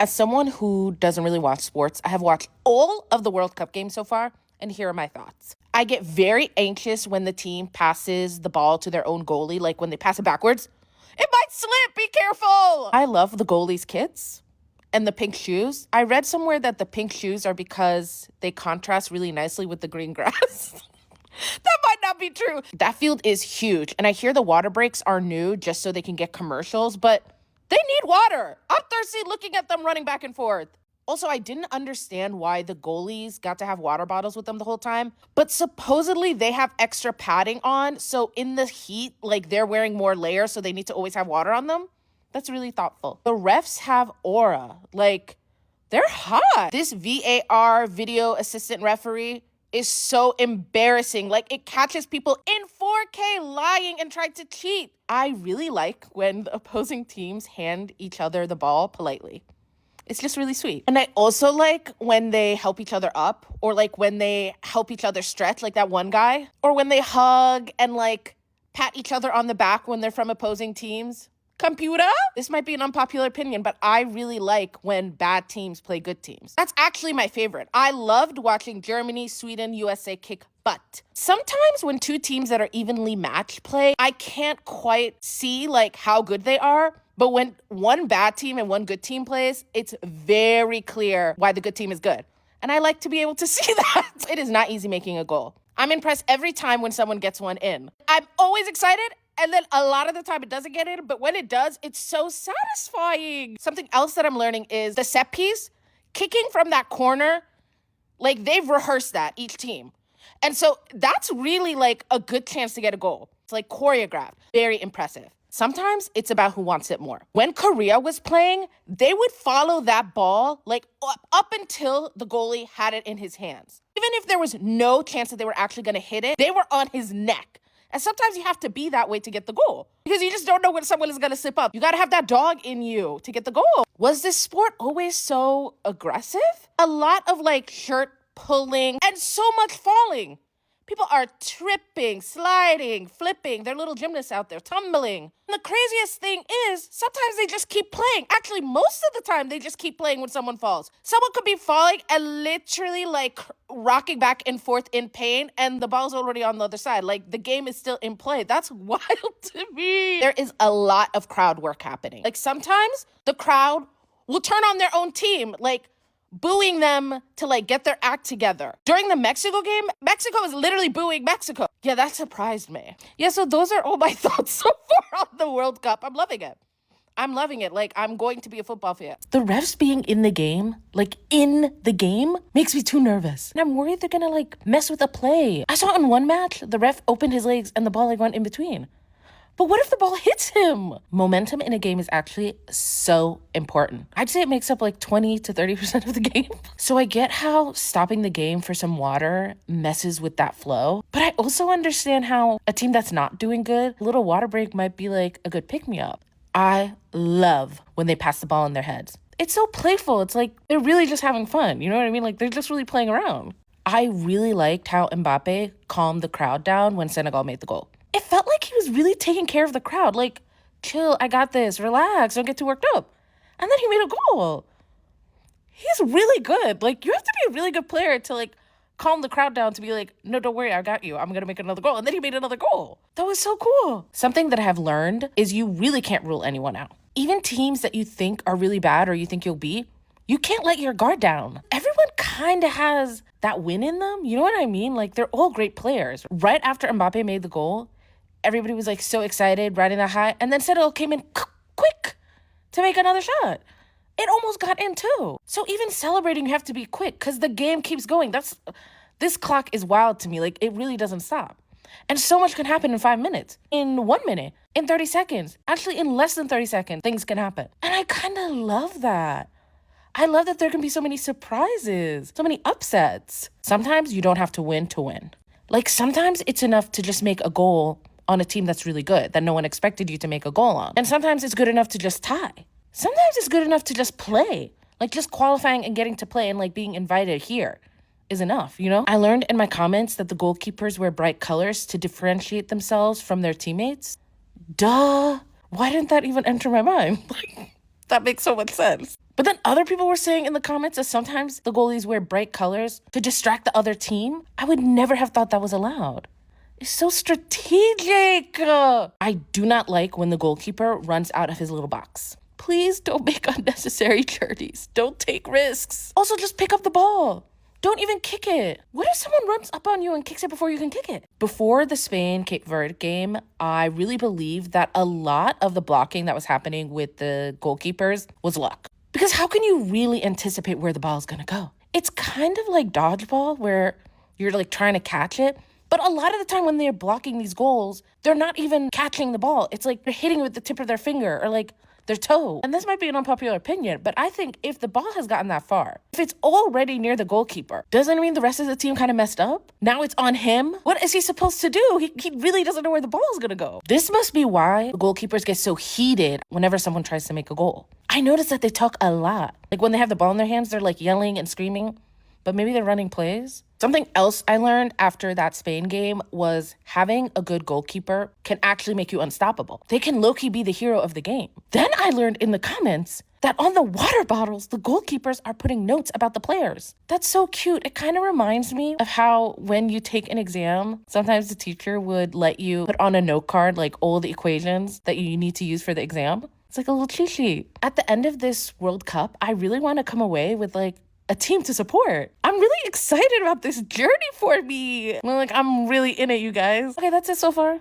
As someone who doesn't really watch sports, I have watched all of the World Cup games so far, and here are my thoughts. I get very anxious when the team passes the ball to their own goalie, like when they pass it backwards. It might slip, be careful! I love the goalie's kits and the pink shoes. I read somewhere that the pink shoes are because they contrast really nicely with the green grass. That might not be true. That field is huge, and I hear the water breaks are new just so they can get commercials, but they need water. I'm thirsty looking at them running back and forth. Also, I didn't understand why the goalies got to have water bottles with them the whole time, but supposedly they have extra padding on, so in the heat, like they're wearing more layers, so they need to always have water on them. That's really thoughtful. The refs have aura. Like, they're hot. This VAR, video assistant referee, is so embarrassing. Like, it catches people in 4K lying and trying to cheat. I really like when the opposing teams hand each other the ball politely. It's just really sweet. And I also like when they help each other up, or like when they help each other stretch, like that one guy, or when they hug and like pat each other on the back when they're from opposing teams. Computer? This might be an unpopular opinion, but I really like when bad teams play good teams. That's actually my favorite. I loved watching Germany, Sweden, USA kick butt. Sometimes when two teams that are evenly matched play, I can't quite see like how good they are. But when one bad team and one good team plays, it's very clear why the good team is good. And I like to be able to see that. It is not easy making a goal. I'm impressed every time when someone gets one in. I'm always excited. And then a lot of the time it doesn't get in, but when it does, it's so satisfying. Something else that I'm learning is the set piece, kicking from that corner, like they've rehearsed that, each team. And so that's really like a good chance to get a goal. It's like choreographed, very impressive. Sometimes it's about who wants it more. When Korea was playing, they would follow that ball like up until the goalie had it in his hands. Even if there was no chance that they were actually gonna hit it, they were on his neck. And sometimes you have to be that way to get the goal because you just don't know when someone is going to slip up. You got to have that dog in you to get the goal. Was this sport always so aggressive? A lot of like shirt pulling and so much falling. People are tripping, sliding, flipping. They're little gymnasts out there, tumbling. And the craziest thing is sometimes they just keep playing. Actually, most of the time they just keep playing when someone falls. Someone could be falling and literally like rocking back and forth in pain, and the ball's already on the other side. Like the game is still in play. That's wild to me. There is a lot of crowd work happening. Like sometimes the crowd will turn on their own team, like booing them to like get their act together. During the Mexico game, Mexico was literally booing Mexico. Yeah, that surprised me. Yeah, so those are all my thoughts so far on the World Cup. I'm loving it. I'm loving it. Like, I'm going to be a football fan. The refs being in the game, like in the game, makes me too nervous. And I'm worried they're gonna like mess with the play. I saw in one match, the ref opened his legs and the ball like went in between. But what if the ball hits him? Momentum in a game is actually so important. I'd say it makes up like 20 to 30% of the game. So I get how stopping the game for some water messes with that flow. But I also understand how a team that's not doing good, a little water break might be like a good pick-me-up. I love when they pass the ball in their heads. It's so playful. It's like they're really just having fun. You know what I mean? Like they're just really playing around. I really liked how Mbappe calmed the crowd down when Senegal made the goal. It felt like he was really taking care of the crowd. Like, chill, I got this, relax, don't get too worked up. And then he made a goal. He's really good. Like, you have to be a really good player to, like, calm the crowd down to be like, no, don't worry, I got you. I'm going to make another goal. And then he made another goal. That was so cool. Something that I have learned is you really can't rule anyone out. Even teams that you think are really bad or you think you'll beat, you can't let your guard down. Everyone kind of has that win in them. You know what I mean? Like, they're all great players. Right after Mbappe made the goal, everybody was like so excited, riding that high. And then Senegal came in quick to make another shot. It almost got in too. So even celebrating, you have to be quick because the game keeps going. This clock is wild to me. Like it really doesn't stop. And so much can happen in 5 minutes, in 1 minute, in 30 seconds. Actually, in less than 30 seconds, things can happen. And I kind of love that. I love that there can be so many surprises, so many upsets. Sometimes you don't have to win to win. Like sometimes it's enough to just make a goal on a team that's really good, that no one expected you to make a goal on. And sometimes it's good enough to just tie. Sometimes it's good enough to just play. Like just qualifying and getting to play and like being invited here is enough, you know? I learned in my comments that the goalkeepers wear bright colors to differentiate themselves from their teammates. Duh. Why didn't that even enter my mind? Like, that makes so much sense. But then other people were saying in the comments that sometimes the goalies wear bright colors to distract the other team. I would never have thought that was allowed. It's so strategic. I do not like when the goalkeeper runs out of his little box. Please don't make unnecessary journeys. Don't take risks. Also, just pick up the ball. Don't even kick it. What if someone runs up on you and kicks it before you can kick it? Before the Spain-Cape Verde game, I really believed that a lot of the blocking that was happening with the goalkeepers was luck. Because how can you really anticipate where the ball is going to go? It's kind of like dodgeball where you're like trying to catch it. But a lot of the time when they're blocking these goals, they're not even catching the ball. It's like they're hitting it with the tip of their finger or like their toe. And this might be an unpopular opinion, but I think if the ball has gotten that far, if it's already near the goalkeeper, doesn't it mean the rest of the team kind of messed up? Now it's on him? What is he supposed to do? He really doesn't know where the ball is going to go. This must be why the goalkeepers get so heated whenever someone tries to make a goal. I noticed that they talk a lot. Like when they have the ball in their hands, they're like yelling and screaming, but maybe they're running plays. Something else I learned after that Spain game was having a good goalkeeper can actually make you unstoppable. They can low-key be the hero of the game. Then I learned in the comments that on the water bottles, the goalkeepers are putting notes about the players. That's so cute. It kind of reminds me of how when you take an exam, sometimes the teacher would let you put on a note card like all the equations that you need to use for the exam. It's like a little cheat sheet. At the end of this World Cup, I really want to come away with like a team to support. I'm really excited about this journey for me. I'm really in it, you guys. Okay, that's it so far.